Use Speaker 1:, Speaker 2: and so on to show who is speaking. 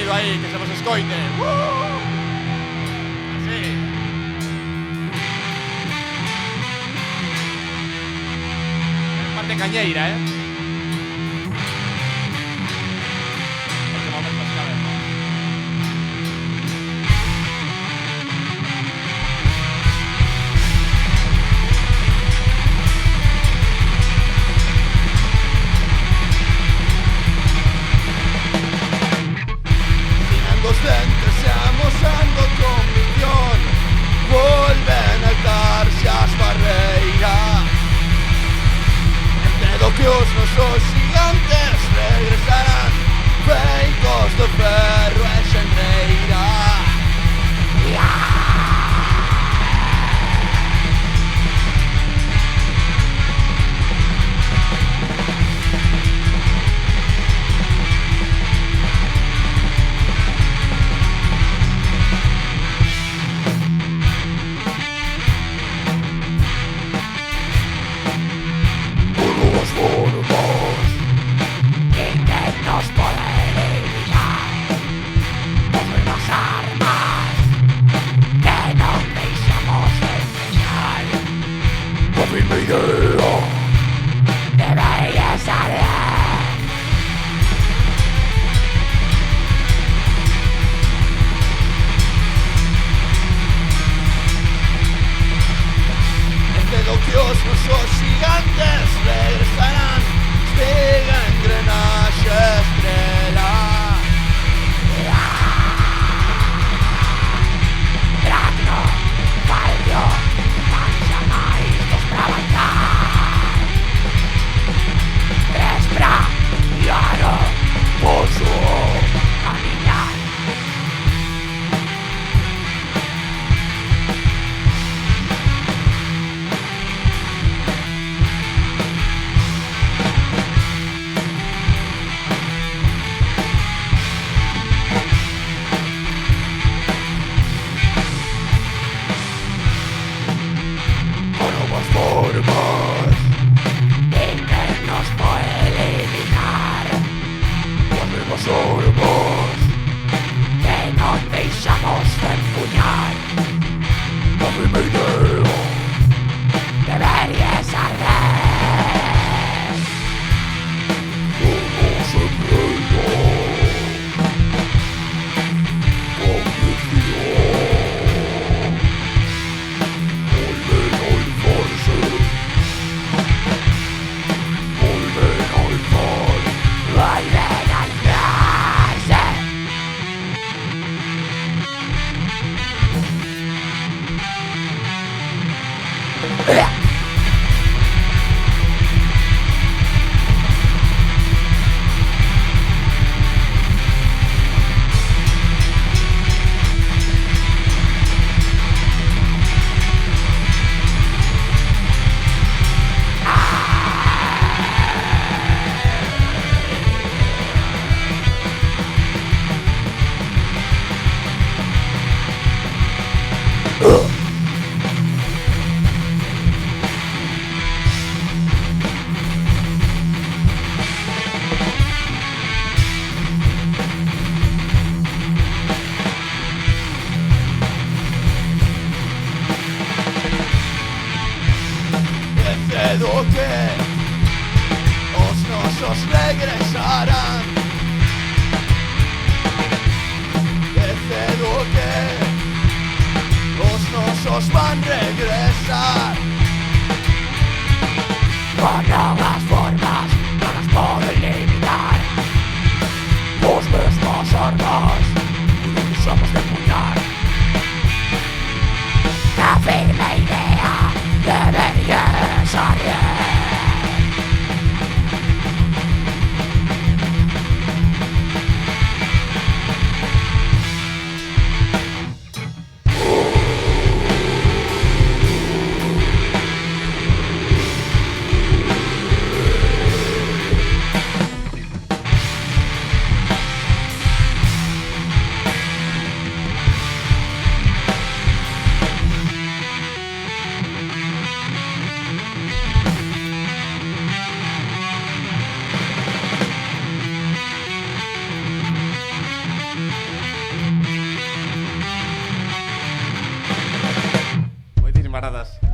Speaker 1: ruido aí, que se vos escoite. Así. É parte cañeira, Hai que mover as cabezas.
Speaker 2: Os dentes e amosando convicción volven a alzarse as barreiras. Entendo que os nosos gigantes regresarán feitos de ferro e xenreira. Os nosos gigantes regresarán, despega engrenaxe estrela. Dragno, Faldio, mancha máis dos pra avanzar. Despra, Iaro, poso, camiñar. Internos por eliminar. Sorbos que non deixamos de empuñar. A primeira idea deberías arder. Como sembreiro convicción volven a alzarse. Volven a alzar. Volven a alzarse. Cedo que os nosos regresarán. Cedo que os nosos van regresar. Con novas formas non nos poden limitar. Os mesmos armas non usamos de empuñar. La firme idea deberías arder.
Speaker 1: camaradas.